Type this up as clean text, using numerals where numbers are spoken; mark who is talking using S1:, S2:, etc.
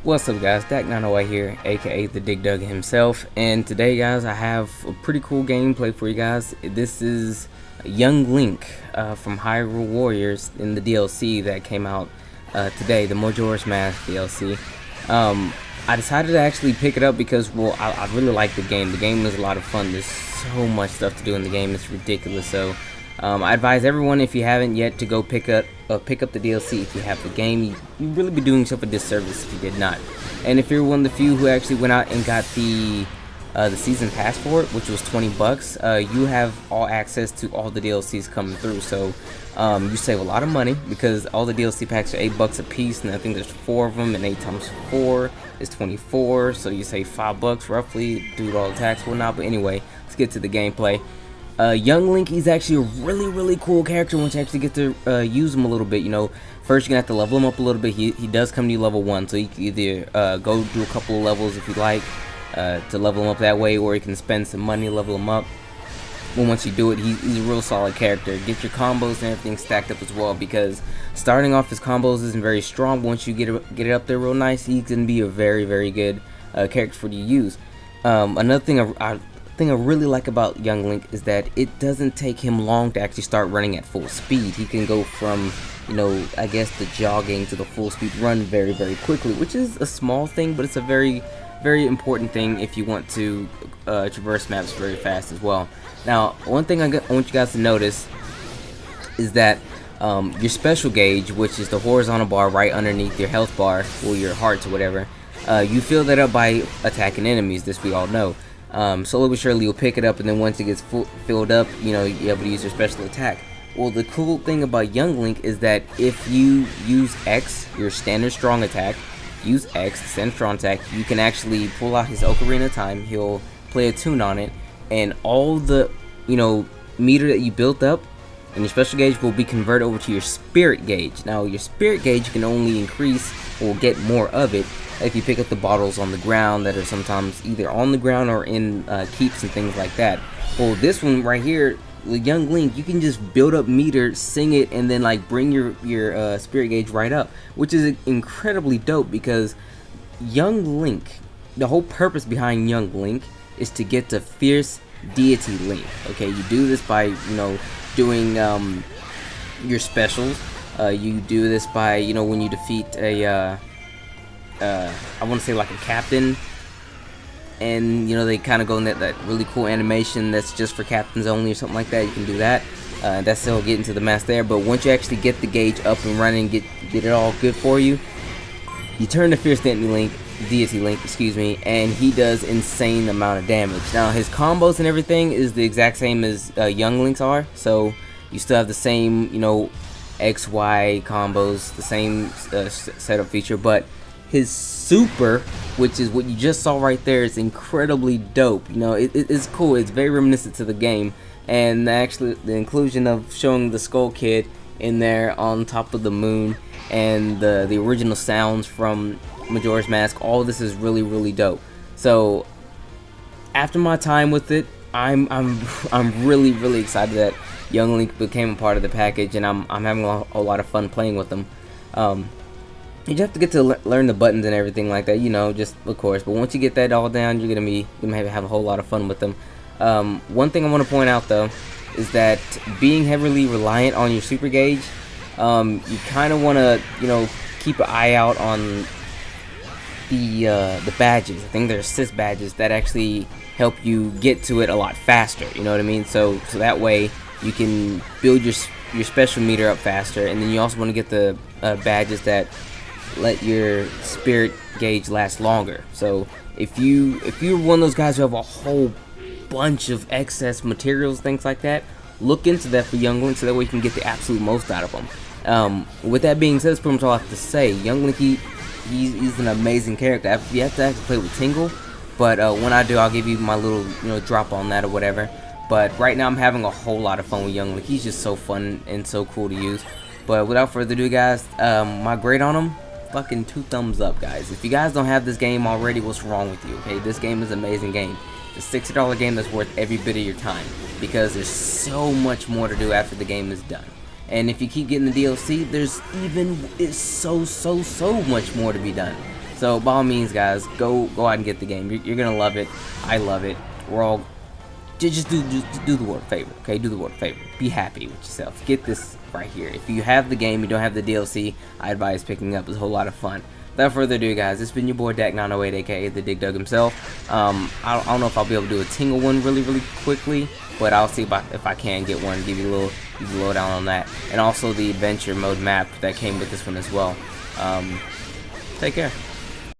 S1: What's up guys, Dak908 here, aka the Dig Dug himself, and today guys I have a pretty cool gameplay for you guys. This is Young Link from Hyrule Warriors in the DLC that came out today, the Majora's Mask DLC. I decided to actually pick it up because, well, I really like the game. The game is a lot of fun. There's so much stuff to do in the game, it's ridiculous. So I advise everyone, if you haven't yet, to go pick up the DLC. If you have the game, you'd really be doing yourself a disservice if you did not. And if you're one of the few who actually went out and got the season pass for it, which was 20 bucks, you have all access to all the DLCs coming through. So you save a lot of money because all the DLC packs are 8 bucks a piece, and I think there's 4 of them, and 8 times 4 is 24. So you save 5 bucks roughly due to all the tax and whatnot. But anyway, let's get to the gameplay. Young Link, he's actually a really cool character once you actually get to use him a little bit. You know, first you're gonna have to level him up a little bit. He does come to you level 1, so you can either go do a couple of levels if you like to level him up that way, or you can spend some money to level him up. But once you do it, he's a real solid character. Get your combos and everything stacked up as well, because starting off his combos isn't very strong. But once you get it up there real nice, he's gonna be a very good character for you to use. Another thing I really like about Young Link is that it doesn't take him long to actually start running at full speed. He can go from, you know, I guess the jogging to the full speed run very quickly, which is a small thing, but it's a very important thing if you want to traverse maps very fast as well. Now, one thing I want you guys to notice is that your special gauge, which is the horizontal bar right underneath your health bar, or your hearts or whatever, you fill that up by attacking enemies. This we all know. Slowly but surely you'll pick it up, and then once it gets filled up, you know, you're able to use your special attack. Well, the cool thing about Young Link is that if you use X, your standard strong attack, use X, standard strong attack, you can actually pull out his Ocarina of Time. He'll play a tune on it, and all the, you know, meter that you built up and your special gauge will be converted over to your spirit gauge. Now, your spirit gauge can only increase or get more of it if you pick up the bottles on the ground that are sometimes either on the ground or in keeps and things like that. Well, this one right here, with Young Link, you can just build up meter, sing it, and then like bring your spirit gauge right up, which is incredibly dope. Because Young Link, the whole purpose behind Young Link is to get to Fierce Deity Link. Okay, you do this by, you know, doing your specials. You do this by, you know, when you defeat a I want to say like a captain, and you know, they kind of go in that really cool animation that's just for captains only or something like that. You can do that. That's still getting to the mask there, but once you actually get the gauge up and running, get it all good for you, you turn to Fierce Deity Link, excuse me, and he does insane amount of damage. Now, his combos and everything is the exact same as Young Link's are, so you still have the same, you know, XY combos, the same setup feature, but his super, which is what you just saw right there, is incredibly dope. You know, it's cool. It's very reminiscent to the game, and actually the inclusion of showing the Skull Kid in there on top of the moon, and the original sounds from Majora's Mask. All this is really dope. So after my time with it, I'm really excited that Young Link became a part of the package, and I'm having a lot of fun playing with them. You just have to get to learn the buttons and everything like that, you know, just of course. But once you get that all down, you're gonna have a whole lot of fun with them. One thing I want to point out though is that being heavily reliant on your super gauge, you kind of want to, you know, keep an eye out on the badges. I think there's assist badges that actually help you get to it a lot faster. You know what I mean? So that way you can build your special meter up faster, and then you also want to get the badges that let your spirit gauge last longer. So if you're one of those guys who have a whole bunch of excess materials, things like that, look into that for Young Link, so that way you can get the absolute most out of them. With that being said, that's pretty much all I have to say. Young Link, he's an amazing character. You have to actually play with Tingle, but when I do, I'll give you my little, you know, drop on that or whatever. But right now I'm having a whole lot of fun with Young Link. He's just so fun and so cool to use. But without further ado, guys, my grade on him, fucking 2 thumbs up, guys. If you guys don't have this game already, what's wrong with you? Okay, this game is an amazing game. It's a $60 game that's worth every bit of your time, because there's so much more to do after the game is done. And if you keep getting the DLC, it's so much more to be done. So by all means, guys, go out and get the game. You're gonna love it. I love it. We're all just do the world favor, okay? Do the world favor. Be happy with yourself. Get this right here. If you have the game, you don't have the DLC, I advise picking up. It's a whole lot of fun. Without further ado, guys, it's been your boy Dak908, aka the Dig Dug himself. I don't know if I'll be able to do a tingle one really quickly, but I'll see if I can get one. Give you a little lowdown on that, and also the adventure mode map that came with this one as well. Take care.